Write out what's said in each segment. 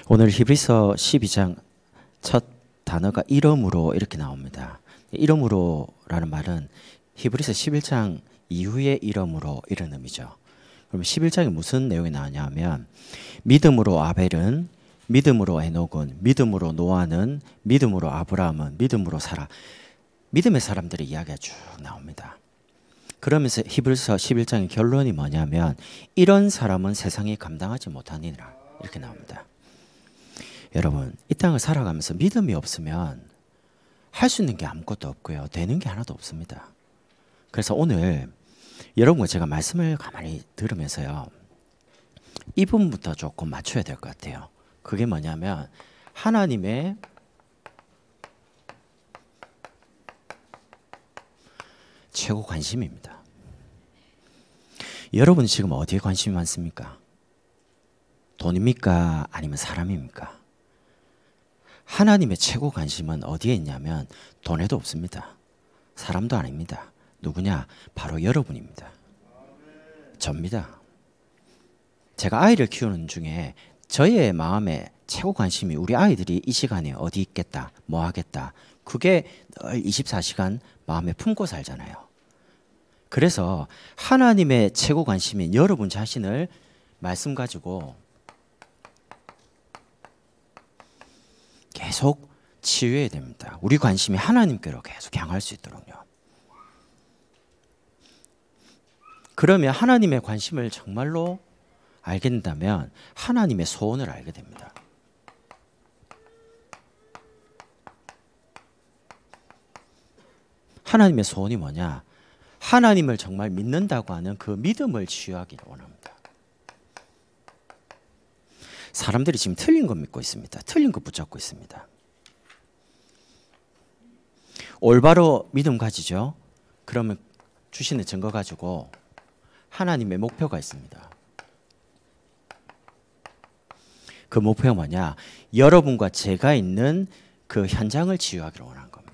오늘 히브리서 12장 첫 단어가 이름으로 이렇게 나옵니다. 이름으로라는 말은 히브리서 11장 이후의 이름으로 이런 의미죠. 그럼 11장에 무슨 내용이 나오냐면 믿음으로 아벨은, 믿음으로 에녹은, 믿음으로 노아는, 믿음으로 아브라함은, 믿음으로 사라. 믿음의 사람들의 이야기가 쭉 나옵니다. 그러면서 히브리서 11장의 결론이 뭐냐면 이런 사람은 세상이 감당하지 못하니라 이렇게 나옵니다. 여러분, 이 땅을 살아가면서 믿음이 없으면 할 수 있는 게 아무것도 없고요. 되는 게 하나도 없습니다. 그래서 오늘 여러분과 제가 말씀을 가만히 들으면서요. 이 부분부터 조금 맞춰야 될 것 같아요. 그게 뭐냐면 하나님의 최고 관심입니다. 여러분 지금 어디에 관심이 많습니까? 돈입니까? 아니면 사람입니까? 하나님의 최고 관심은 어디에 있냐면 돈에도 없습니다. 사람도 아닙니다. 누구냐? 바로 여러분입니다. 접니다. 제가 아이를 키우는 중에 저의 마음에 최고 관심이 우리 아이들이 이 시간에 어디 있겠다, 뭐 하겠다. 그게 늘 24시간 마음에 품고 살잖아요. 그래서 하나님의 최고 관심인 여러분 자신을 말씀 가지고 계속 치유해야 됩니다. 우리 관심이 하나님께로 계속 향할 수 있도록요. 그러면 하나님의 관심을 정말로 알게 된다면 하나님의 소원을 알게 됩니다. 하나님의 소원이 뭐냐? 하나님을 정말 믿는다고 하는 그 믿음을 치유하기를 원합니다. 사람들이 지금 틀린 거 믿고 있습니다. 틀린 거 붙잡고 있습니다. 올바로 믿음 가지죠. 그러면 주시는 증거 가지고 하나님의 목표가 있습니다. 그 목표가 뭐냐? 여러분과 제가 있는 그 현장을 치유하기를 원하는 겁니다.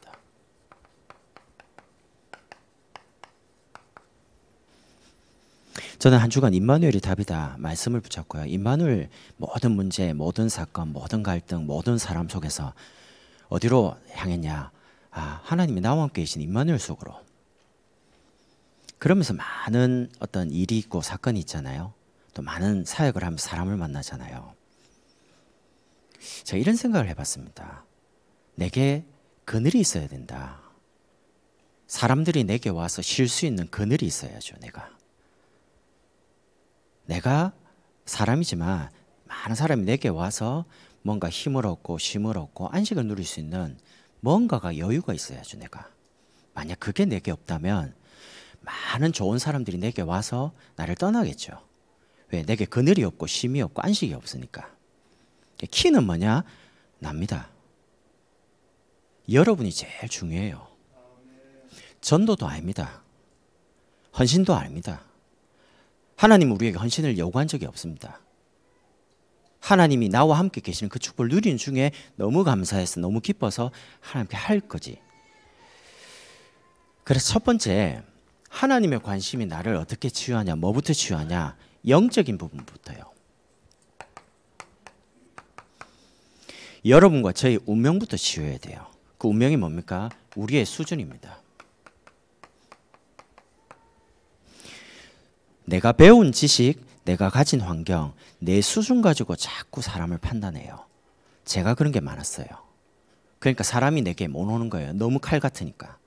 저는 한 주간 임마누엘이 답이다 말씀을 붙였고요. 임마누엘 모든 문제, 모든 사건, 모든 갈등, 모든 사람 속에서 어디로 향했냐? 하나님이 나와 함께 계신 임마누엘 속으로. 그러면서 많은 어떤 일이 있고 사건이 있잖아요. 또 많은 사역을 하면서 사람을 만나잖아요. 제가 이런 생각을 해봤습니다. 내게 그늘이 있어야 된다. 사람들이 내게 와서 쉴 수 있는 그늘이 있어야죠. 내가 사람이지만 많은 사람이 내게 와서 뭔가 힘을 얻고 쉼을 얻고 안식을 누릴 수 있는 뭔가가 여유가 있어야죠. 만약 그게 내게 없다면 많은 좋은 사람들이 내게 와서 나를 떠나겠죠. 왜? 내게 그늘이 없고 쉼이 없고 안식이 없으니까. 키는 뭐냐? 납니다. 여러분이 제일 중요해요. 전도도 아닙니다. 헌신도 아닙니다. 하나님은 우리에게 헌신을 요구한 적이 없습니다. 하나님이 나와 함께 계시는 그 축복을 누리는 중에 너무 감사해서 너무 기뻐서 하나님께 할 거지. 그래서 첫 번째, 하나님의 관심이 나를 어떻게 치유하냐, 뭐부터 치유하냐? 영적인 부분부터요. 여러분과 저의 운명부터 치유해야 돼요. 그 운명이 뭡니까? 우리의 수준입니다. 내가 배운 지식, 내가 가진 환경, 내 수준 가지고 자꾸 사람을 판단해요. 제가 그런 게 많았어요. 그러니까 사람이 내게 못 오는 거예요. 너무 칼 같으니까.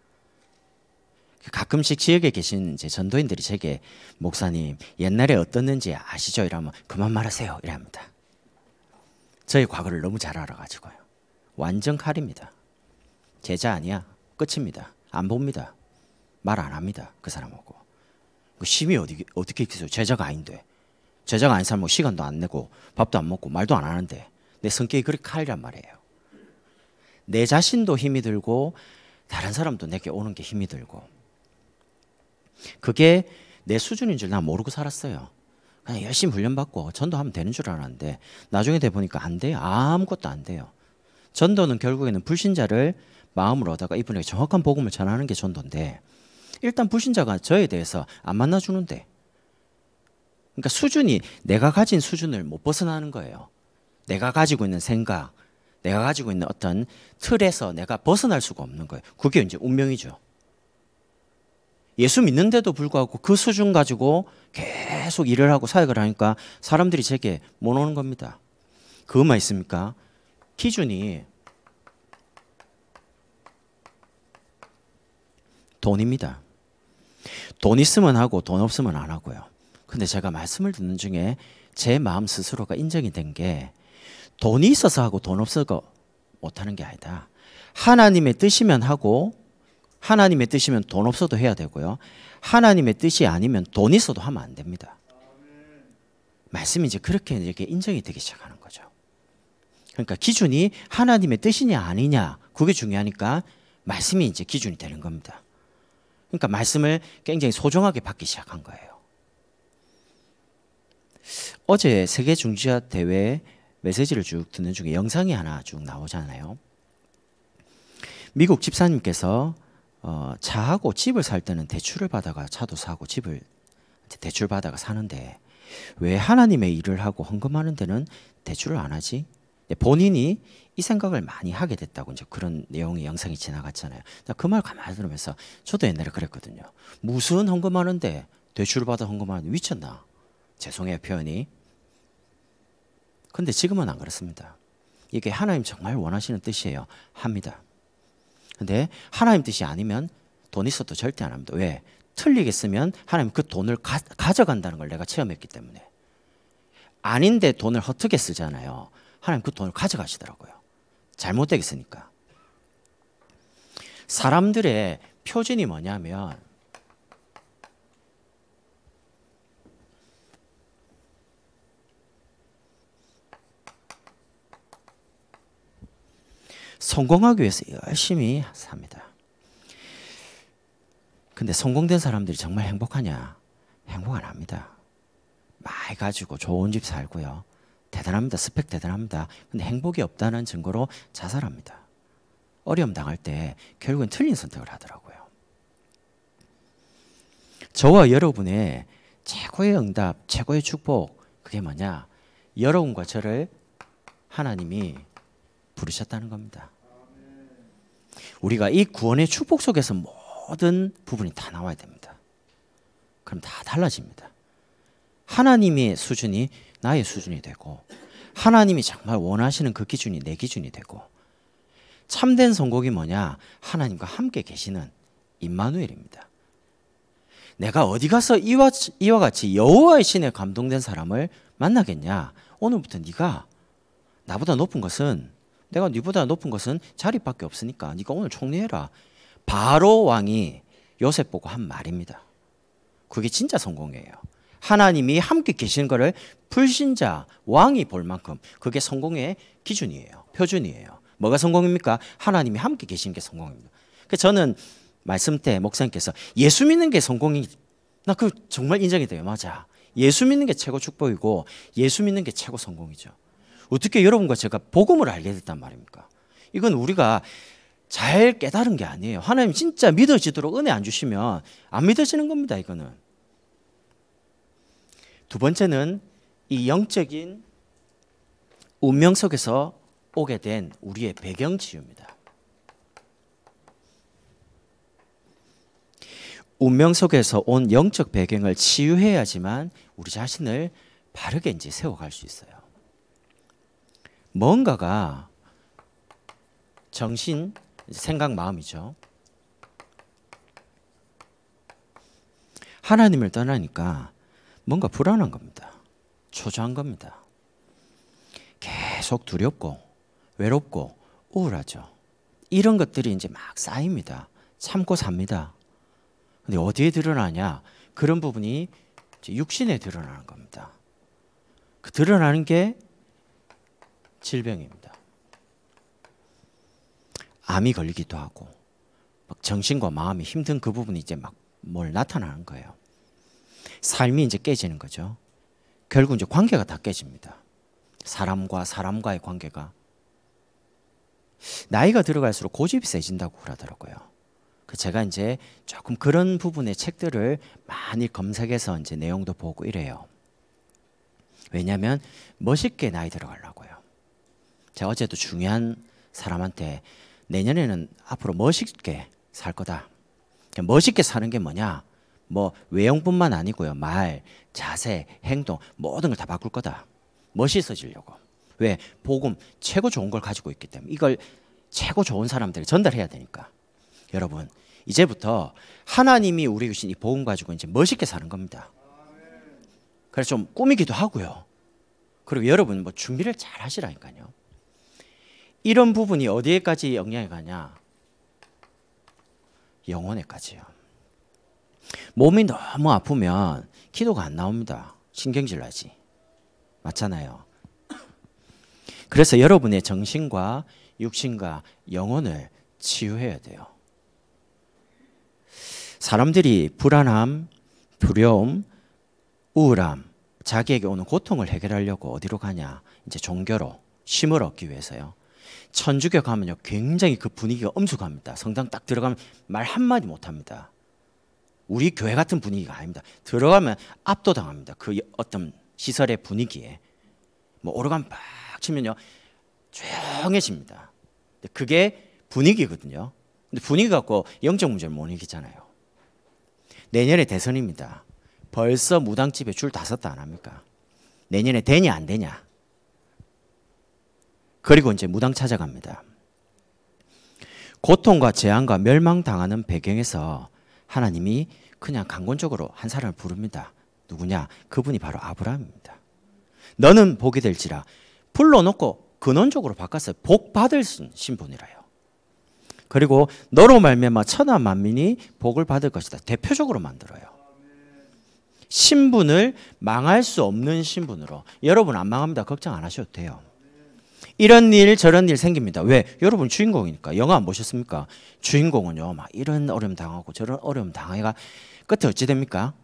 가끔씩 지역에 계신 이제 전도인들이 제게 목사님 옛날에 어떻는지 아시죠? 이러면 그만 말하세요. 이랍니다. 저의 과거를 너무 잘 알아가지고요. 완전 칼입니다. 제자 아니야. 끝입니다. 안 봅니다. 말 안 합니다. 그 사람하고. 그 심이 어떻게 있겠어요? 제자가 아닌데. 제자가 아닌 사람은 시간도 안 내고 밥도 안 먹고 말도 안 하는데 내 성격이 그렇게 칼이란 말이에요. 내 자신도 힘이 들고 다른 사람도 내게 오는 게 힘이 들고 그게 내 수준인 줄 난 모르고 살았어요. 그냥 열심히 훈련받고 전도하면 되는 줄 알았는데 나중에 돼 보니까 안 돼요. 아무것도 안 돼요. 전도는 결국에는 불신자를 마음으로 얻다가 이분에게 정확한 복음을 전하는 게 전도인데 일단 불신자가 저에 대해서 안 만나주는데 그러니까 수준이 내가 가진 수준을 못 벗어나는 거예요. 내가 가지고 있는 생각, 내가 가지고 있는 어떤 틀에서 내가 벗어날 수가 없는 거예요. 그게 이제 운명이죠. 예수 믿는데도 불구하고 그 수준 가지고 계속 일을 하고 사역을 하니까 사람들이 제게 못 오는 겁니다. 그것만 있습니까? 기준이 돈입니다. 돈 있으면 하고 돈 없으면 안 하고요. 근데 제가 말씀을 듣는 중에 제 마음 스스로가 인정이 된 게 돈이 있어서 하고 돈 없어서 못하는 게 아니다. 하나님의 뜻이면 하고 하나님의 뜻이면 돈 없어도 해야 되고요. 하나님의 뜻이 아니면 돈 있어도 하면 안 됩니다. 말씀이 이제 그렇게 이렇게 인정이 되기 시작하는 거죠. 그러니까 기준이 하나님의 뜻이냐 아니냐 그게 중요하니까 말씀이 이제 기준이 되는 겁니다. 그러니까 말씀을 굉장히 소중하게 받기 시작한 거예요. 어제 세계 중지화 대회 메시지를 쭉 듣는 중에 영상이 하나 쭉 나오잖아요. 미국 집사님께서 차하고 집을 살 때는 대출을 받아가 차도 사고 집을 대출 받아가 사는데 왜 하나님의 일을 하고 헌금하는 데는 대출을 안 하지? 본인이 이 생각을 많이 하게 됐다고 이제 그런 내용의 영상이 지나갔잖아요. 그 말 가만히 들으면서 저도 옛날에 그랬거든요. 무슨 헌금하는데 대출을 받아 헌금하는데 미쳤나? 죄송해요 표현이. 근데 지금은 안 그렇습니다. 이게 하나님 정말 원하시는 뜻이에요. 합니다. 근데 하나님 뜻이 아니면 돈 있어도 절대 안 합니다. 왜? 틀리게 쓰면 하나님 그 돈을 가져간다는 걸 내가 체험했기 때문에. 아닌데 돈을 허투게 쓰잖아요. 하나님 그 돈을 가져가시더라고요. 잘못되게 쓰니까. 사람들의 표준이 뭐냐면 성공하기 위해서 열심히 삽니다. 근데 성공된 사람들이 정말 행복하냐? 행복 안 합니다. 많이 가지고 좋은 집 살고요. 대단합니다. 스펙 대단합니다. 근데 행복이 없다는 증거로 자살합니다. 어려움 당할 때 결국엔 틀린 선택을 하더라고요. 저와 여러분의 최고의 응답, 최고의 축복 그게 뭐냐? 여러분과 저를 하나님이 부르셨다는 겁니다. 우리가 이 구원의 축복 속에서 모든 부분이 다 나와야 됩니다. 그럼 다 달라집니다. 하나님의 수준이 나의 수준이 되고 하나님이 정말 원하시는 그 기준이 내 기준이 되고 참된 성공이 뭐냐? 하나님과 함께 계시는 임마누엘입니다. 내가 어디 가서 이와 같이 여호와의 신에 감동된 사람을 만나겠냐? 오늘부터 네가 나보다 높은 것은 내가 네보다 높은 것은 자리밖에 없으니까 네가 오늘 총리해라. 바로 왕이 요셉 보고 한 말입니다. 그게 진짜 성공이에요. 하나님이 함께 계시는 것을 불신자 왕이 볼 만큼 그게 성공의 기준이에요. 표준이에요. 뭐가 성공입니까? 하나님이 함께 계시는 게 성공입니다. 그래서 저는 말씀 때 목사님께서 예수 믿는 게 성공이 나 그 정말 인정이 돼요. 맞아. 예수 믿는 게 최고 축복이고 예수 믿는 게 최고 성공이죠. 어떻게 여러분과 제가 복음을 알게 됐단 말입니까? 이건 우리가 잘 깨달은 게 아니에요. 하나님 진짜 믿어지도록 은혜 안 주시면 안 믿어지는 겁니다. 이거는. 두 번째는 이 영적인 운명 속에서 오게 된 우리의 배경 치유입니다. 운명 속에서 온 영적 배경을 치유해야지만 우리 자신을 바르게 이제 세워갈 수 있어요. 뭔가가 정신, 생각, 마음이죠. 하나님을 떠나니까 뭔가 불안한 겁니다. 초조한 겁니다. 계속 두렵고 외롭고 우울하죠. 이런 것들이 이제 막 쌓입니다. 참고 삽니다. 근데 어디에 드러나냐? 그런 부분이 이제 육신에 드러나는 겁니다. 그 드러나는 게 질병입니다. 암이 걸리기도 하고 막 정신과 마음이 힘든 그 부분이 이제 막 뭘 나타나는 거예요. 삶이 이제 깨지는 거죠. 결국 이제 관계가 다 깨집니다. 사람과 사람과의 관계가. 나이가 들어갈수록 고집이 세진다고 그러더라고요. 제가 이제 조금 그런 부분의 책들을 많이 검색해서 이제 내용도 보고 이래요. 왜냐하면 멋있게 나이 들어가려고요. 제가 어제도 중요한 사람한테 내년에는 앞으로 멋있게 살 거다. 멋있게 사는 게 뭐냐? 뭐 외형뿐만 아니고요. 말, 자세, 행동 모든 걸 다 바꿀 거다. 멋있어지려고. 왜? 복음 최고 좋은 걸 가지고 있기 때문에 이걸 최고 좋은 사람들에게 전달해야 되니까. 여러분 이제부터 하나님이 우리에게 주신 이 복음 가지고 이제 멋있게 사는 겁니다. 그래서 좀 꾸미기도 하고요. 그리고 여러분 뭐 준비를 잘 하시라니까요. 이런 부분이 어디에까지 영향이 가냐? 영혼에까지요. 몸이 너무 아프면 기도가 안 나옵니다. 신경질 나지. 맞잖아요. 그래서 여러분의 정신과 육신과 영혼을 치유해야 돼요. 사람들이 불안함, 두려움, 우울함, 자기에게 오는 고통을 해결하려고 어디로 가냐? 이제 종교로 쉼을 얻기 위해서요. 천주교 가면요 굉장히 그 분위기가 엄숙합니다. 성당 딱 들어가면 말 한마디 못합니다. 우리 교회 같은 분위기가 아닙니다. 들어가면 압도당합니다. 그 어떤 시설의 분위기에. 뭐 오르간 팍 치면요 조용해집니다. 그게 분위기거든요. 근데 분위기 갖고 영적 문제를 못 이기잖아요. 내년에 대선입니다. 벌써 무당집에 줄 다 섰다 안 합니까? 내년에 되냐 안 되냐? 그리고 이제 무당 찾아갑니다. 고통과 재앙과 멸망당하는 배경에서 하나님이 그냥 강권적으로 한 사람을 부릅니다. 누구냐? 그분이 바로 아브라함입니다. 너는 복이 될지라 불러놓고 근원적으로 바꿨어요. 복 받을 신분이라요. 그리고 너로 말미암아 천하 만민이 복을 받을 것이다. 대표적으로 만들어요. 신분을 망할 수 없는 신분으로. 여러분 안 망합니다. 걱정 안 하셔도 돼요. 이런 일 저런 일 생깁니다. 왜? 여러분 주인공이니까. 영화 안 보셨습니까? 주인공은요 막 이런 어려움 당하고 저런 어려움 당하기가 끝에 어찌 됩니까?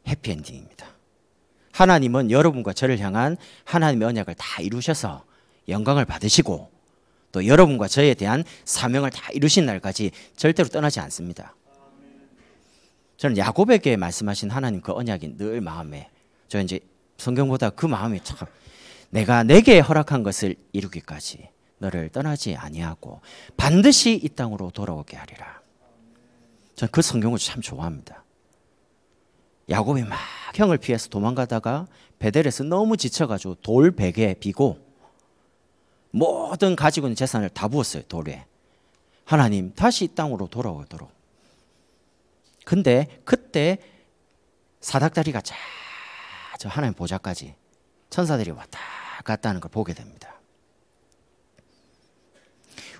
해피엔딩입니다. 하나님은 여러분과 저를 향한 하나님의 언약을 다 이루셔서 영광을 받으시고 또 여러분과 저에 대한 사명을 다 이루신 날까지 절대로 떠나지 않습니다. 저는 야곱에게 말씀하신 하나님 그 언약이 늘 마음에, 저 이제 성경보다 그 마음이 참, 내가 내게 허락한 것을 이루기까지 너를 떠나지 아니하고 반드시 이 땅으로 돌아오게 하리라. 저는 그 성경을 참 좋아합니다. 야곱이 막 형을 피해서 도망가다가 베델에서 너무 지쳐가지고 돌 베개에 비고 모든 가지고 있는 재산을 다 부었어요. 돌에. 하나님 다시 이 땅으로 돌아오도록. 근데 그때 사닥다리가 쫙 저 하나님 보좌까지 천사들이 왔다 갔다 하는 걸 보게 됩니다.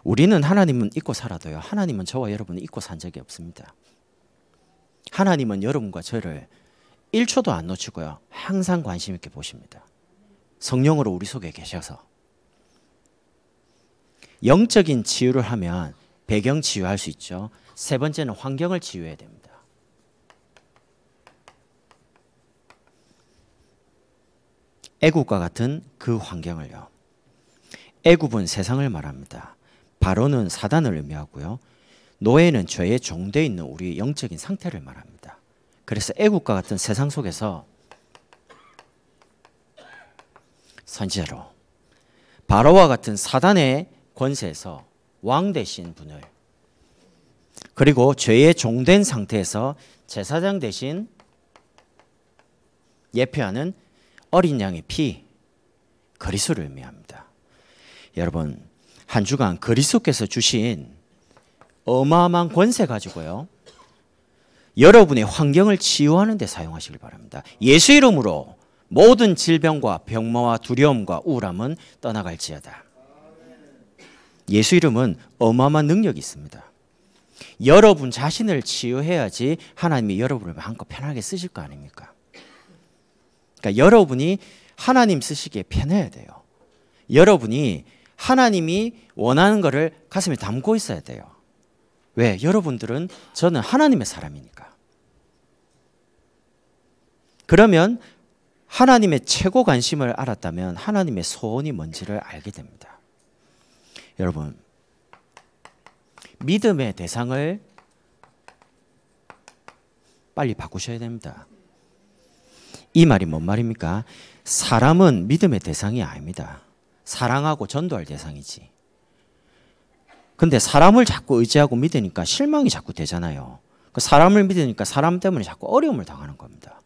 우리는 하나님은 잊고 살아도요, 하나님은 저와 여러분을 잊고 산 적이 없습니다. 하나님은 여러분과 저를 1초도 안 놓치고요, 항상 관심 있게 보십니다. 성령으로 우리 속에 계셔서. 영적인 치유를 하면 배경 치유할 수 있죠. 세 번째는 환경을 치유해야 됩니다. 애굽과 같은 그 환경을요. 애굽은 세상을 말합니다. 바로는 사단을 의미하고요. 노예는 죄에 종되어 있는 우리 영적인 상태를 말합니다. 그래서 애굽과 같은 세상 속에서 선지자로 바로와 같은 사단의 권세에서 왕 되신 분을, 그리고 죄에 종된 상태에서 제사장 대신 예표하는 어린 양의 피, 그리스도를 의미합니다. 여러분, 한 주간 그리스도께서 주신 어마어마한 권세 가지고요, 여러분의 환경을 치유하는 데 사용하시길 바랍니다. 예수 이름으로 모든 질병과 병마와 두려움과 우울함은 떠나갈지어다. 예수 이름은 어마어마한 능력이 있습니다. 여러분 자신을 치유해야지 하나님이 여러분을 마음껏 편하게 쓰실 거 아닙니까? 그러니까 여러분이 하나님 쓰시기에 편해야 돼요. 여러분이 하나님이 원하는 것을 가슴에 담고 있어야 돼요. 왜? 여러분들은, 저는 하나님의 사람이니까. 그러면 하나님의 최고 관심을 알았다면 하나님의 소원이 뭔지를 알게 됩니다. 여러분, 믿음의 대상을 빨리 바꾸셔야 됩니다. 이 말이 뭔 말입니까? 사람은 믿음의 대상이 아닙니다. 사랑하고 전도할 대상이지. 근데 사람을 자꾸 의지하고 믿으니까 실망이 자꾸 되잖아요. 그 사람을 믿으니까 사람 때문에 자꾸 어려움을 당하는 겁니다.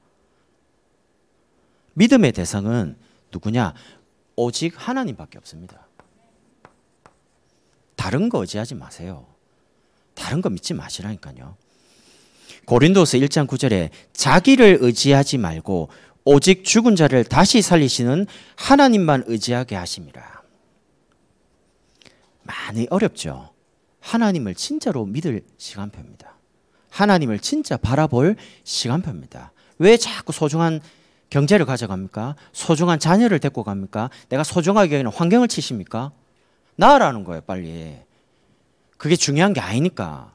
믿음의 대상은 누구냐? 오직 하나님밖에 없습니다. 다른 거 의지하지 마세요. 다른 거 믿지 마시라니까요. 고린도서 1장 9절에 자기를 의지하지 말고 오직 죽은 자를 다시 살리시는 하나님만 의지하게 하심이라. 많이 어렵죠. 하나님을 진짜로 믿을 시간표입니다. 하나님을 진짜 바라볼 시간표입니다. 왜 자꾸 소중한 경제를 가져갑니까? 소중한 자녀를 데리고 갑니까? 내가 소중하게 여기는 환경을 치십니까? 나으라는 거예요, 빨리. 그게 중요한 게 아니니까.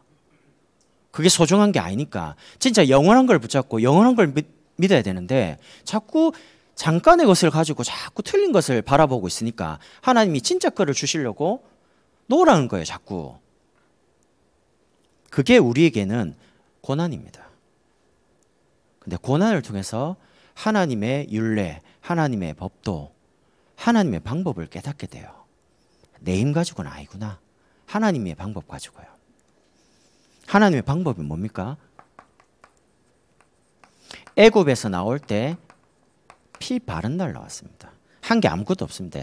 그게 소중한 게 아니니까. 진짜 영원한 걸 붙잡고 영원한 걸 믿어야 되는데 자꾸 잠깐의 것을 가지고 자꾸 틀린 것을 바라보고 있으니까 하나님이 진짜 거를 주시려고 놓으라는 거예요, 자꾸. 그게 우리에게는 고난입니다. 근데 고난을 통해서 하나님의 율례, 하나님의 법도, 하나님의 방법을 깨닫게 돼요. 내 힘 가지고는 아니구나. 하나님의 방법 가지고요. 하나님의 방법이 뭡니까? 애굽에서 나올 때 피 바른 날 나왔습니다. 한 게 아무것도 없습니다.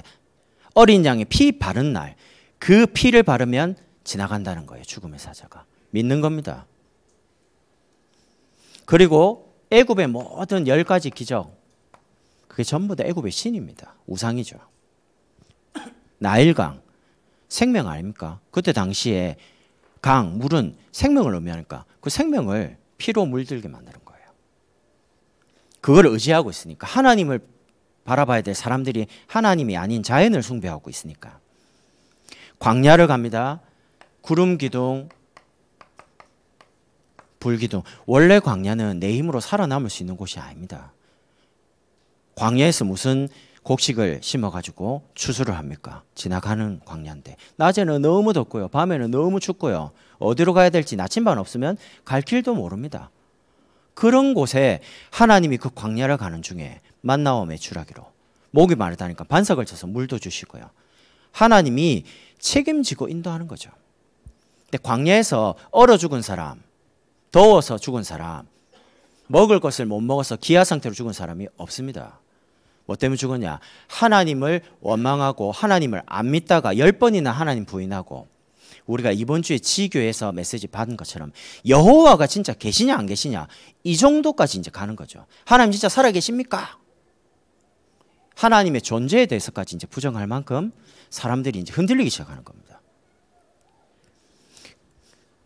어린 양의 피 바른 날, 그 피를 바르면 지나간다는 거예요. 죽음의 사자가. 믿는 겁니다. 그리고 애굽의 모든 10가지 기적, 그게 전부 다 애굽의 신입니다. 우상이죠. 나일강, 생명 아닙니까? 그때 당시에 강, 물은 생명을 의미하니까 그 생명을 피로 물들게 만드는 거예요. 그걸 의지하고 있으니까, 하나님을 바라봐야 될 사람들이 하나님이 아닌 자연을 숭배하고 있으니까. 광야를 갑니다. 구름 기둥, 불 기둥. 원래 광야는 내 힘으로 살아남을 수 있는 곳이 아닙니다. 광야에서 무슨 곡식을 심어가지고 추수를 합니까? 지나가는 광야인데 낮에는 너무 덥고요, 밤에는 너무 춥고요, 어디로 가야 될지 나침반 없으면 갈 길도 모릅니다. 그런 곳에 하나님이 그 광야를 가는 중에 만나와 메추라기로 목이 마르다니까 반석을 쳐서 물도 주시고요, 하나님이 책임지고 인도하는 거죠. 근데 광야에서 얼어 죽은 사람, 더워서 죽은 사람, 먹을 것을 못 먹어서 기아 상태로 죽은 사람이 없습니다. 뭐 때문에 죽었냐? 하나님을 원망하고 하나님을 안 믿다가 10번이나 하나님 부인하고, 우리가 이번 주에 지교에서 메시지 받은 것처럼 여호와가 진짜 계시냐 안 계시냐, 이 정도까지 이제 가는 거죠. 하나님 진짜 살아 계십니까? 하나님의 존재에 대해서까지 이제 부정할 만큼 사람들이 이제 흔들리기 시작하는 겁니다.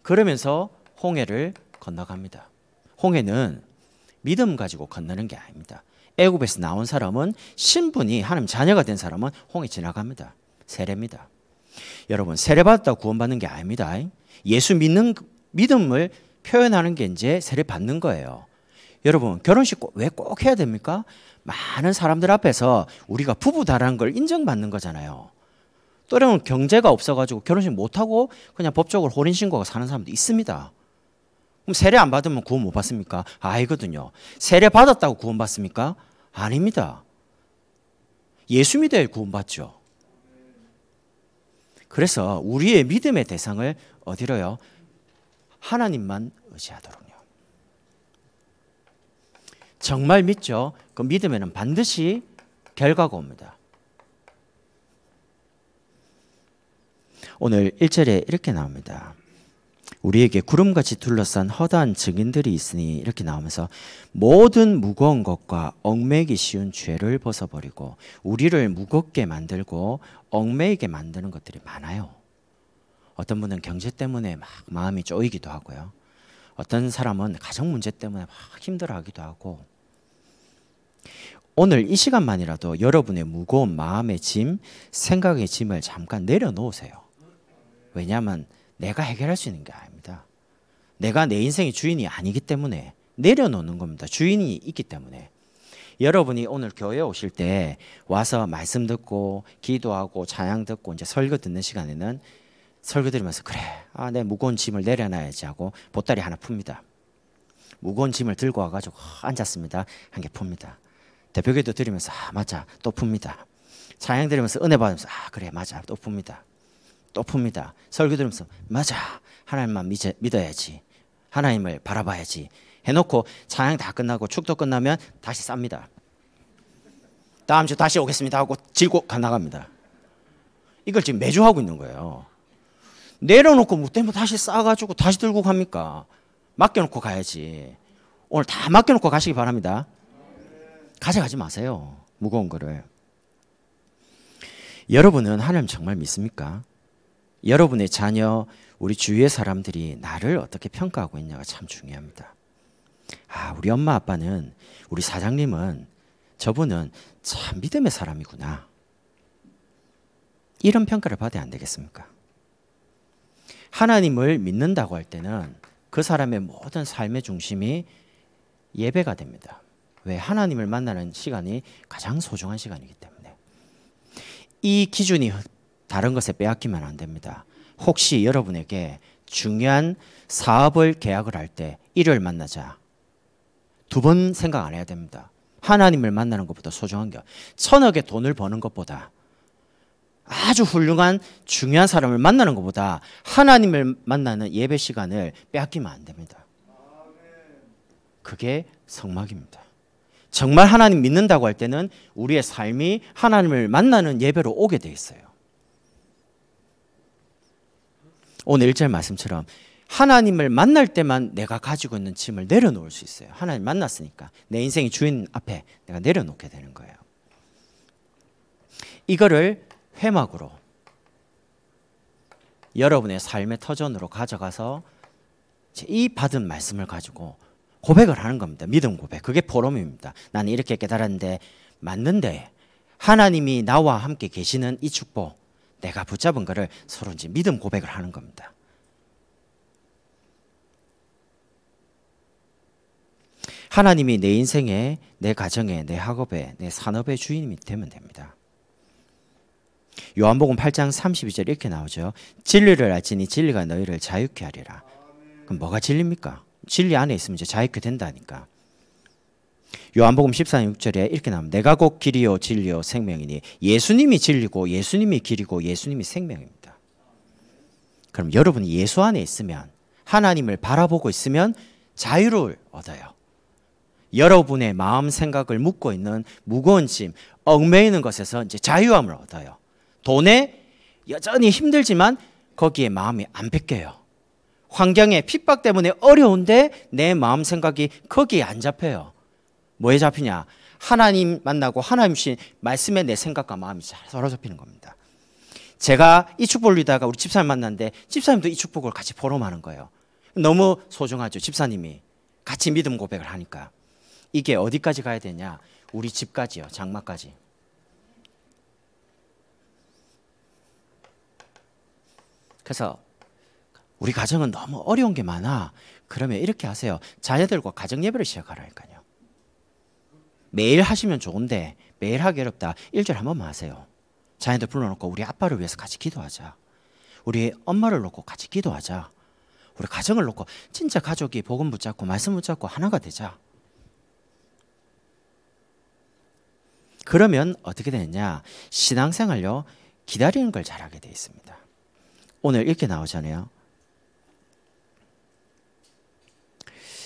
그러면서 홍해를 건너갑니다. 홍해는 믿음 가지고 건너는 게 아닙니다. 애굽에서 나온 사람은, 신분이 하나님 자녀가 된 사람은 홍해 지나갑니다. 세례입니다. 여러분, 세례받았다고 구원받는 게 아닙니다. 예수 믿는 믿음을 표현하는 게 이제 세례 받는 거예요. 여러분, 결혼식 왜 꼭 해야 됩니까? 많은 사람들 앞에서 우리가 부부다라는 걸 인정받는 거잖아요. 또래는 경제가 없어가지고 결혼식 못하고 그냥 법적으로 혼인신고하고 사는 사람도 있습니다. 그럼 세례 안 받으면 구원 못 받습니까? 아니거든요. 세례 받았다고 구원 받습니까? 아닙니다. 예수 믿어야 구원 받죠. 그래서 우리의 믿음의 대상을 어디로요? 하나님만 의지하도록요. 정말 믿죠? 그 믿음에는 반드시 결과가 옵니다. 오늘 1절에 이렇게 나옵니다. 우리에게 구름같이 둘러싼 허다한 증인들이 있으니, 이렇게 나오면서 모든 무거운 것과 얽매이기 쉬운 죄를 벗어버리고 우리를 무겁게 만들고 얽매이게 만드는 것들이 많아요. 어떤 분은 경제 때문에 막 마음이 쪼이기도 하고요, 어떤 사람은 가정 문제 때문에 막 힘들어하기도 하고. 오늘 이 시간만이라도 여러분의 무거운 마음의 짐, 생각의 짐을 잠깐 내려놓으세요. 왜냐하면 내가 해결할 수 있는 게 아닙니다. 내가 내 인생의 주인이 아니기 때문에 내려놓는 겁니다. 주인이 있기 때문에. 여러분이 오늘 교회에 오실 때 와서 말씀 듣고 기도하고 찬양 듣고 이제 설교 듣는 시간에는 설교 들으면서 그래, 내 무거운 짐을 내려놔야지 하고 보따리 하나 풉니다. 무거운 짐을 들고 와가지고 앉았습니다. 한 개 풉니다. 대표기도 드리면서 맞아, 또 풉니다. 찬양 들으면서 은혜 받으면서 아 그래 맞아 또 풉니다. 또 풉니다. 설교 들으면서 맞아 하나님만 믿어야지. 하나님을 바라봐야지. 해놓고 찬양 다 끝나고 축도 끝나면 다시 쌉니다. 다음 주 다시 오겠습니다 하고 질고 나갑니다. 이걸 지금 매주 하고 있는 거예요. 내려놓고 뭐 때문에 다시 싸가지고 다시 들고 갑니까? 맡겨놓고 가야지. 오늘 다 맡겨놓고 가시기 바랍니다. 가져가지 마세요. 무거운 거를. 여러분은 하나님 정말 믿습니까? 여러분의 자녀, 우리 주위의 사람들이 나를 어떻게 평가하고 있냐가 참 중요합니다. 아, 우리 엄마 아빠는, 우리 사장님은, 저분은 참 믿음의 사람이구나. 이런 평가를 받아야 안 되겠습니까? 하나님을 믿는다고 할 때는 그 사람의 모든 삶의 중심이 예배가 됩니다. 왜? 하나님을 만나는 시간이 가장 소중한 시간이기 때문에. 이 기준이 다른 것에 빼앗기면 안 됩니다. 혹시 여러분에게 중요한 사업을 계약을 할 때 일요일 만나자. 2번 생각 안 해야 됩니다. 하나님을 만나는 것보다 소중한 게 천억의 돈을 버는 것보다 아주 훌륭한 중요한 사람을 만나는 것보다 하나님을 만나는 예배 시간을 빼앗기면 안 됩니다. 그게 성막입니다. 정말 하나님 믿는다고 할 때는 우리의 삶이 하나님을 만나는 예배로 오게 돼 있어요. 오늘 1절 말씀처럼 하나님을 만날 때만 내가 가지고 있는 짐을 내려놓을 수 있어요. 하나님 만났으니까 내 인생의 주인 앞에 내가 내려놓게 되는 거예요. 이거를 회막으로 여러분의 삶의 터전으로 가져가서 이 받은 말씀을 가지고 고백을 하는 겁니다. 믿음 고백. 그게 포럼입니다. 나는 이렇게 깨달았는데 맞는데 하나님이 나와 함께 계시는 이 축복, 내가 붙잡은 거를 서로 이제 믿음 고백을 하는 겁니다. 하나님이 내 인생에, 내 가정에, 내 학업에, 내 산업의 주인이 되면 됩니다. 요한복음 8장 32절 이렇게 나오죠. 진리를 알지니 진리가 너희를 자유케 하리라. 그럼 뭐가 진리입니까? 진리 안에 있으면 이제 자유케 된다니까. 요한복음 14장 6절에 이렇게 나옵니다. 내가 곧 길이요 진리요 생명이니 예수님이 진리고 예수님이 길이고 예수님이 생명입니다. 그럼 여러분이 예수 안에 있으면, 하나님을 바라보고 있으면 자유를 얻어요. 여러분의 마음 생각을 묶고 있는 무거운 짐, 얽매이는 것에서 이제 자유함을 얻어요. 돈에 여전히 힘들지만 거기에 마음이 안 뺏겨요. 환경의 핍박 때문에 어려운데 내 마음 생각이 거기에 안 잡혀요. 뭐에 잡히냐? 하나님 만나고 하나님 주신 말씀에 내 생각과 마음이 잘 사로잡히는 겁니다. 제가 이 축복을 누리다가 우리 집사님 만났는데 집사님도 이 축복을 같이 포럼하는 거예요. 너무 소중하죠. 집사님이 같이 믿음 고백을 하니까. 이게 어디까지 가야 되냐? 우리 집까지요. 장막까지. 그래서 우리 가정은 너무 어려운 게 많아. 그러면 이렇게 하세요. 자녀들과 가정 예배를 시작하라니까요. 매일 하시면 좋은데 매일 하기 어렵다. 1절 한 번만 하세요. 자녀들 불러놓고 우리 아빠를 위해서 같이 기도하자. 우리 엄마를 놓고 같이 기도하자. 우리 가정을 놓고 진짜 가족이 복음 붙잡고 말씀 붙잡고 하나가 되자. 그러면 어떻게 되느냐? 신앙생활요, 기다리는 걸 잘하게 돼 있습니다. 오늘 이렇게 나오잖아요.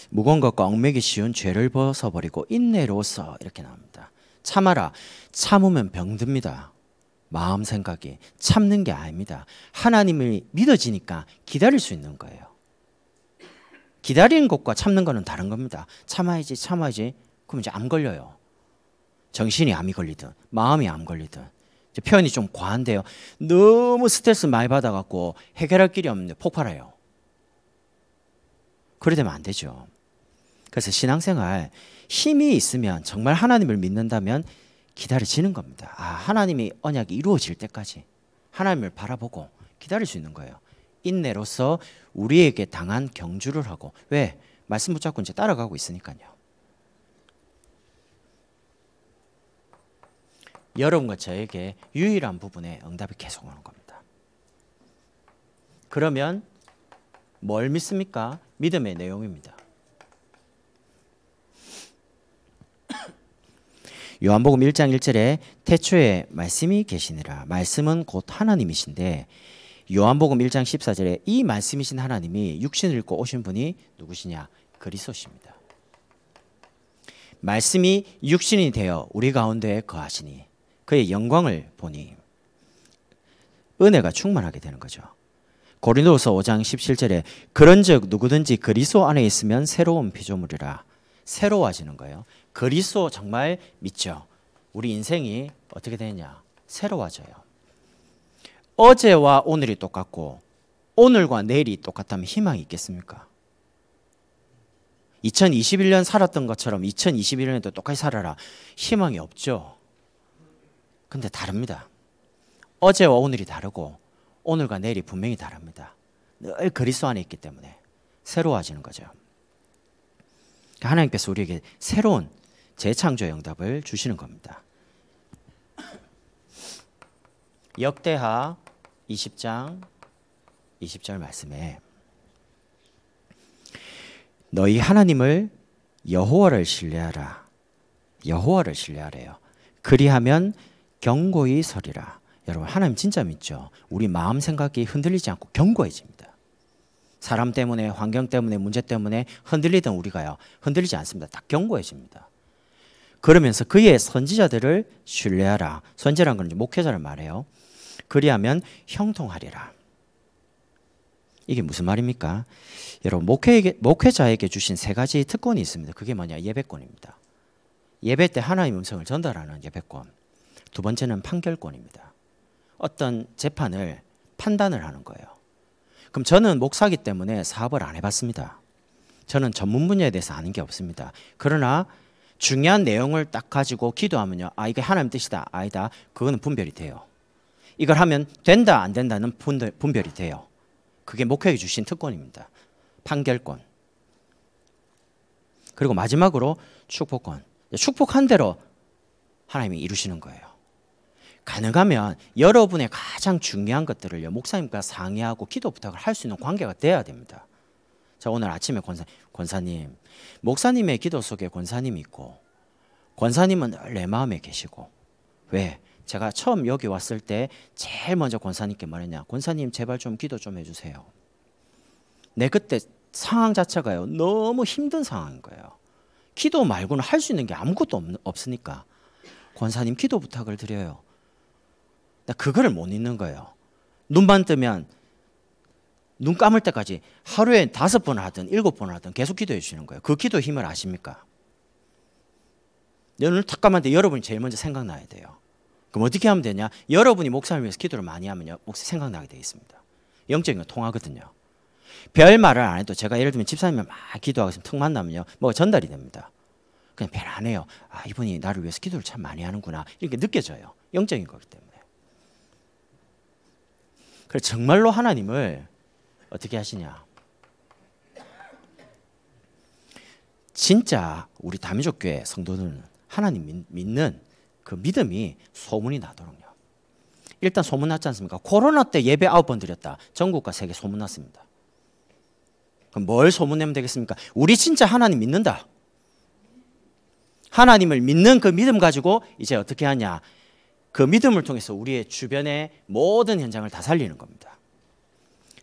무거운 것과 얽매기 쉬운 죄를 벗어버리고 인내로서 이렇게 나옵니다. 참아라. 참으면 병듭니다. 마음 생각이. 참는 게 아닙니다. 하나님을 믿어지니까 기다릴 수 있는 거예요. 기다리는 것과 참는 거는 다른 겁니다. 참아야지 참아야지. 그럼 이제 암 걸려요. 정신이 암이 걸리든 마음이 암 걸리든. 표현이 좀 과한데요. 너무 스트레스 많이 받아갖고 해결할 길이 없는데 폭발해요. 그래 되면 안 되죠. 그래서 신앙생활 힘이 있으면, 정말 하나님을 믿는다면 기다려지는 겁니다. 아, 하나님이 언약이 이루어질 때까지 하나님을 바라보고 기다릴 수 있는 거예요. 인내로서 우리에게 당한 경주를 하고. 왜? 말씀 붙잡고 이제 따라가고 있으니까요. 여러분과 저에게 유일한 부분에 응답이 계속 오는 겁니다. 그러면 뭘 믿습니까? 믿음의 내용입니다. 요한복음 1장 1절에 태초에 말씀이 계시니라. 말씀은 곧 하나님이신데 요한복음 1장 14절에 이 말씀이신 하나님이 육신을 입고 오신 분이 누구시냐? 그리스도십니다. 말씀이 육신이 되어 우리 가운데 거하시니 그의 영광을 보니 은혜가 충만하게 되는 거죠. 고린도후서 5장 17절에 그런즉 누구든지 그리스도 안에 있으면 새로운 피조물이라. 새로워지는 거예요. 그리스도 정말 믿죠. 우리 인생이 어떻게 되느냐? 새로워져요. 어제와 오늘이 똑같고 오늘과 내일이 똑같다면 희망이 있겠습니까? 2021년 살았던 것처럼 2021년에도 똑같이 살아라. 희망이 없죠. 근데 다릅니다. 어제와 오늘이 다르고 오늘과 내일이 분명히 다릅니다. 늘 그리스도 안에 있기 때문에 새로워지는 거죠. 하나님께서 우리에게 새로운 재창조의 응답을 주시는 겁니다. 역대하 20장 20절 말씀에 너희 하나님을 여호와를 신뢰하라. 여호와를 신뢰하래요. 그리하면 견고히 서리라. 여러분 하나님 진짜 믿죠? 우리 마음 생각이 흔들리지 않고 견고해집니다. 사람 때문에 환경 때문에 문제 때문에 흔들리던 우리가요. 흔들리지 않습니다. 딱 견고해집니다. 그러면서 그의 선지자들을 신뢰하라. 선지자란 건 목회자를 말해요. 그리하면 형통하리라. 이게 무슨 말입니까? 여러분 목회자에게 주신 세 가지 특권이 있습니다. 그게 뭐냐? 예배권입니다. 예배 때 하나님의 음성을 전달하는 예배권. 두 번째는 판결권입니다. 어떤 재판을 판단을 하는 거예요. 그럼 저는 목사기 때문에 사업을 안 해봤습니다. 저는 전문 분야에 대해서 아는 게 없습니다. 그러나 중요한 내용을 딱 가지고 기도하면요. 아 이게 하나님 뜻이다. 아니다. 그거는 분별이 돼요. 이걸 하면 된다 안 된다는 분별이 돼요. 그게 목회에 주신 특권입니다. 판결권. 그리고 마지막으로 축복권. 축복한 대로 하나님이 이루시는 거예요. 가능하면 여러분의 가장 중요한 것들을요. 목사님과 상의하고 기도 부탁을 할 수 있는 관계가 돼야 됩니다. 자, 오늘 아침에 권사님, 목사님의 기도 속에 권사님이 있고 권사님은 늘 내 마음에 계시고. 왜? 제가 처음 여기 왔을 때 제일 먼저 권사님께 말했냐? 권사님 제발 좀 기도 좀 해주세요. 내 그때 상황 자체가요. 너무 힘든 상황인 거예요. 기도 말고는 할 수 있는 게 아무것도 없으니까 권사님 기도 부탁을 드려요. 나 그거를 못 잊는 거예요. 눈만 뜨면 눈 감을 때까지 하루에 5번 하든 7번 하든 계속 기도해 주시는 거예요. 그 기도의 힘을 아십니까? 눈을 탁 감았는데 여러분이 제일 먼저 생각나야 돼요. 그럼 어떻게 하면 되냐? 여러분이 목사를 위해서 기도를 많이 하면요. 목사 생각나게 되어 있습니다. 영적인 거 통하거든요. 별 말을 안 해도 제가 예를 들면 집사님이 막 기도하고 있으면 툭 만나면요. 뭐가 전달이 됩니다. 그냥 별 안 해요. 아 이분이 나를 위해서 기도를 참 많이 하는구나. 이렇게 느껴져요. 영적인 거기 때문에. 그래서 정말로 하나님을 어떻게 하시냐? 진짜 우리 다민족교회 성도들은 하나님 믿는 그 믿음이 소문이 나도록요. 일단 소문 났지 않습니까? 코로나 때 예배 9번 드렸다. 전국과 세계 소문 났습니다. 그럼 뭘 소문내면 되겠습니까? 우리 진짜 하나님 믿는다. 하나님을 믿는 그 믿음 가지고 이제 어떻게 하냐? 그 믿음을 통해서 우리의 주변의 모든 현장을 다 살리는 겁니다.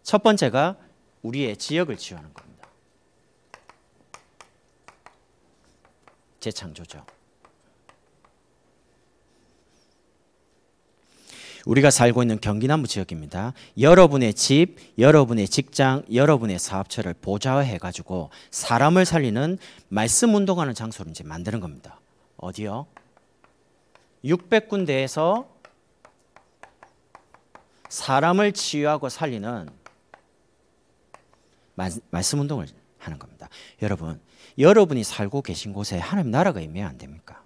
첫 번째가 우리의 지역을 치유하는 겁니다. 재창조죠. 우리가 살고 있는 경기 남부 지역입니다. 여러분의 집, 여러분의 직장, 여러분의 사업처를 보좌해가지고 사람을 살리는 말씀 운동하는 장소를 이제 만드는 겁니다. 어디요? 600군데에서 사람을 치유하고 살리는 말씀 운동을 하는 겁니다. 여러분, 여러분이 살고 계신 곳에 하나님 나라가 임해야 안 됩니까?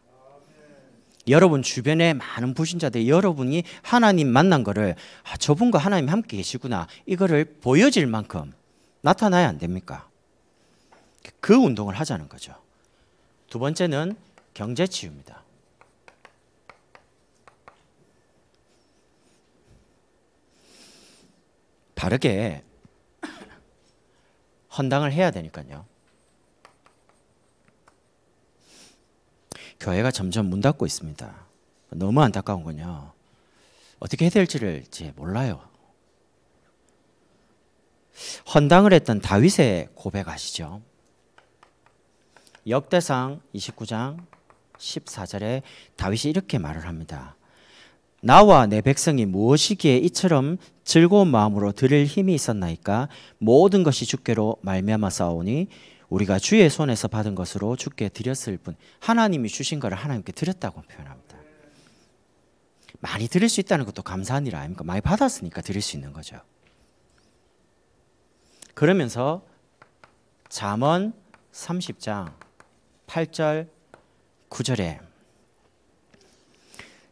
여러분 주변에 많은 불신자들 여러분이 하나님 만난 거를 저분과 하나님 함께 계시구나 이거를 보여질 만큼 나타나야 안 됩니까? 그 운동을 하자는 거죠. 두 번째는 경제치유입니다. 바르게 헌당을 해야 되니까요. 교회가 점점 문 닫고 있습니다. 너무 안타까운 건요, 어떻게 해야 될지를 이제 몰라요. 헌당을 했던 다윗의 고백 아시죠? 역대상 29장 14절에 다윗이 이렇게 말을 합니다. 나와 내 백성이 무엇이기에 이처럼 즐거운 마음으로 드릴 힘이 있었나이까? 모든 것이 주께로 말미암아 싸우니 우리가 주의 손에서 받은 것으로 주께 드렸을 뿐. 하나님이 주신 것을 하나님께 드렸다고 표현합니다. 많이 드릴 수 있다는 것도 감사한 일 아닙니까? 많이 받았으니까 드릴 수 있는 거죠. 그러면서 잠언 30장 8절 9절에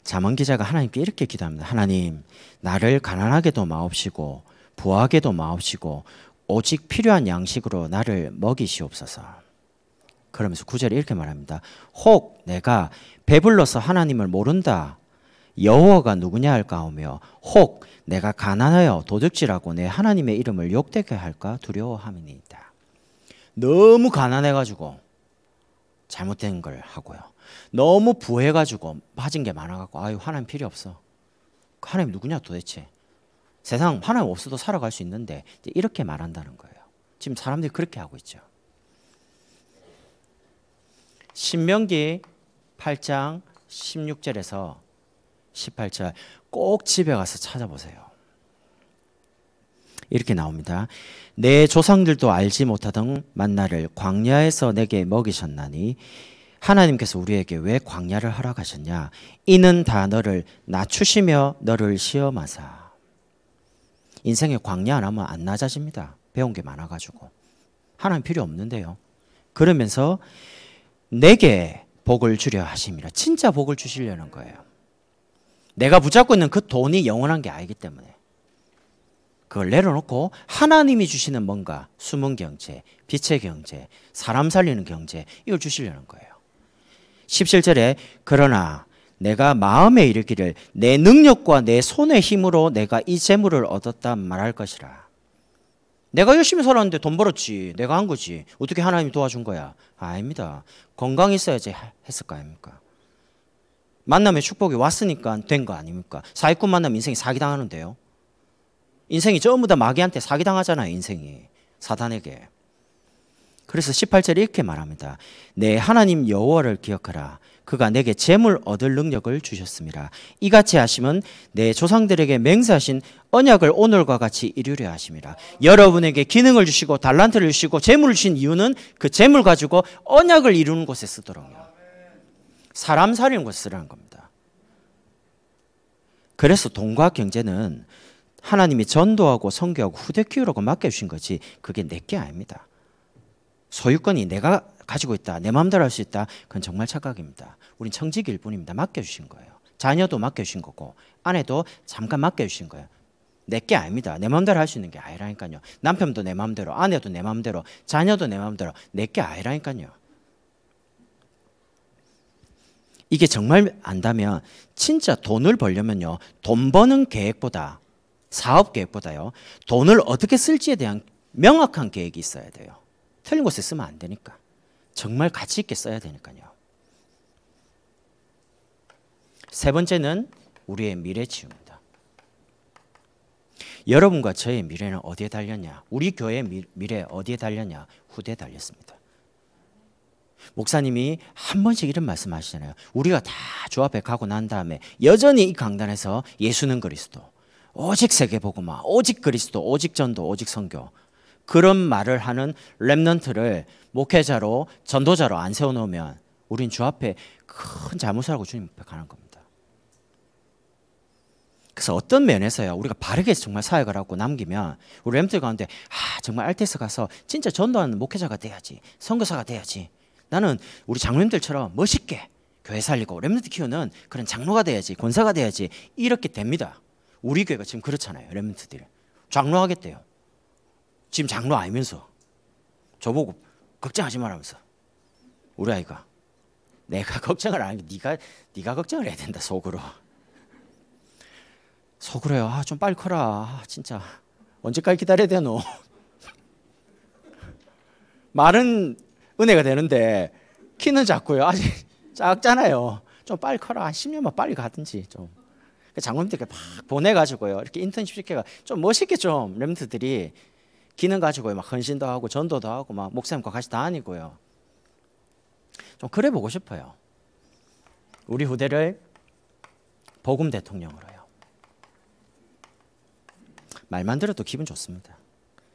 잠언 기자가 하나님께 이렇게 기도합니다. 하나님, 나를 가난하게도 마옵시고 부하게도 마옵시고 오직 필요한 양식으로 나를 먹이시옵소서. 그러면서 9절에 이렇게 말합니다. 혹 내가 배불러서 하나님을 모른다 여호와가 누구냐 할까오며 혹 내가 가난하여 도둑질하고 내 하나님의 이름을 욕되게 할까 두려워함이니이다. 너무 가난해가지고 잘못된 걸 하고요, 너무 부해가지고 빠진 게 많아갖고 아유 하나님 필요 없어, 하나님 누구냐 도대체, 세상 하나님 없어도 살아갈 수 있는데, 이렇게 말한다는 거예요. 지금 사람들이 그렇게 하고 있죠. 신명기 8장 16절에서 18절 꼭 집에 가서 찾아보세요. 이렇게 나옵니다. 내 조상들도 알지 못하던 만나를 광야에서 내게 먹이셨나니 하나님께서 우리에게 왜 광야를 허락하셨냐? 이는 다 너를 낮추시며 너를 시험하사. 인생에 광야 안 하면 안 낮아집니다. 배운 게 많아가지고. 하나님 필요 없는데요. 그러면서 내게 복을 주려 하심이라. 진짜 복을 주시려는 거예요. 내가 붙잡고 있는 그 돈이 영원한 게 아니기 때문에 그걸 내려놓고 하나님이 주시는 뭔가 숨은 경제, 빛의 경제, 사람 살리는 경제, 이걸 주시려는 거예요. 17절에 그러나 내가 마음에 이르기를 내 능력과 내 손의 힘으로 내가 이 재물을 얻었다 말할 것이라. 내가 열심히 살았는데 돈 벌었지, 내가 한 거지, 어떻게 하나님이 도와준 거야? 아닙니다. 건강이 있어야지 했을 거 아닙니까? 만남의 축복이 왔으니까 된 거 아닙니까? 사기꾼 만나면 인생이 사기당하는데요. 인생이 전부 다 마귀한테 사기당하잖아요. 인생이 사단에게. 그래서 18절에 이렇게 말합니다. 내 하나님 여호와를 기억하라. 그가 내게 재물 얻을 능력을 주셨습니다. 이같이 하시면 내 조상들에게 맹세하신 언약을 오늘과 같이 이루려 하심이라. 여러분에게 기능을 주시고 달란트를 주시고 재물을 주신 이유는 그 재물 가지고 언약을 이루는 곳에 쓰도록요. 사람 살리는 곳에 쓰라는 겁니다. 그래서 돈과 경제는 하나님이 전도하고 선교하고 후대 키우라고 맡겨주신 거지 그게 내 게 아닙니다. 소유권이 내가 가지고 있다, 내 마음대로 할 수 있다, 그건 정말 착각입니다. 우린 청지기일 뿐입니다. 맡겨주신 거예요. 자녀도 맡겨주신 거고 아내도 잠깐 맡겨주신 거예요. 내 게 아닙니다. 내 마음대로 할 수 있는 게 아니라니까요. 남편도 내 마음대로, 아내도 내 마음대로, 자녀도 내 마음대로, 내 게 아니라니까요. 이게 정말 안다면 진짜 돈을 벌려면요, 돈 버는 계획보다, 사업 계획보다요, 돈을 어떻게 쓸지에 대한 명확한 계획이 있어야 돼요. 틀린 곳에 쓰면 안 되니까. 정말 가치 있게 써야 되니까요. 세 번째는 우리의 미래 치유입니다. 여러분과 저의 미래는 어디에 달렸냐? 우리 교회의 미래 어디에 달렸냐? 후대에 달렸습니다. 목사님이 한 번씩 이런 말씀 하시잖아요. 우리가 다 주 앞에 가고 난 다음에 여전히 이 강단에서 예수는 그리스도, 오직 세계복음화, 오직 그리스도, 오직 전도, 오직 선교, 그런 말을 하는 렘넌트를 목회자로 전도자로 안 세워놓으면 우린 주 앞에 큰 잘못을 하고 주님 앞에 가는 겁니다. 그래서 어떤 면에서요, 우리가 바르게 정말 사역을 하고 남기면 우리 렘넌트 가운데 정말 RTS 가서 진짜 전도하는 목회자가 돼야지, 선교사가 돼야지, 나는 우리 장로님들처럼 멋있게 교회 살리고 렘넌트 키우는 그런 장로가 돼야지, 권사가 돼야지, 이렇게 됩니다. 우리 교회가 지금 그렇잖아요. 렘넌트들이 장로 하겠대요. 지금 장로 아니면서 저보고 걱정하지 말라면서. 우리 아이가 내가 걱정을 안 하니까 네가 걱정을 해야 된다. 속으로 속으로요. 좀 빨리 커라. 진짜 언제까지 기다려야 되노? 말은 은혜가 되는데 키는 작고요. 아직 작잖아요. 좀 빨리 커라. 한 10년만 빨리 가든지 좀. 장로님들께 막 보내가지고요. 이렇게 인턴십 시켜가 좀 멋있게 좀 렘트들이 기능 가지고요. 막 헌신도 하고 전도도 하고 막 목사님과 같이 다니고요. 좀 그래 보고 싶어요. 우리 후대를 복음 대통령으로요. 말만 들어도 기분 좋습니다.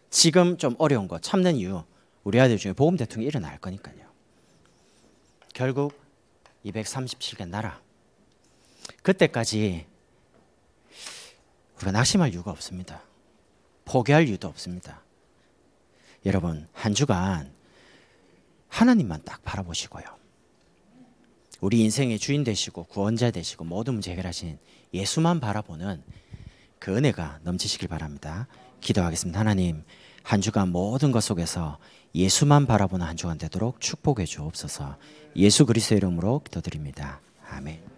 지금 좀 어려운 거 참는 이유 우리 아들 중에 복음 대통령이 일어날 거니까요. 결국 237개 나라 그때까지 우리가 낙심할 이유가 없습니다. 포기할 이유도 없습니다. 여러분 한 주간 하나님만 딱 바라보시고요. 우리 인생의 주인 되시고 구원자 되시고 모든 문제 해결하신 예수만 바라보는 그 은혜가 넘치시길 바랍니다. 기도하겠습니다. 하나님 한 주간 모든 것 속에서 예수만 바라보는 한 주간 되도록 축복해 주옵소서. 예수 그리스도의 이름으로 기도드립니다. 아멘.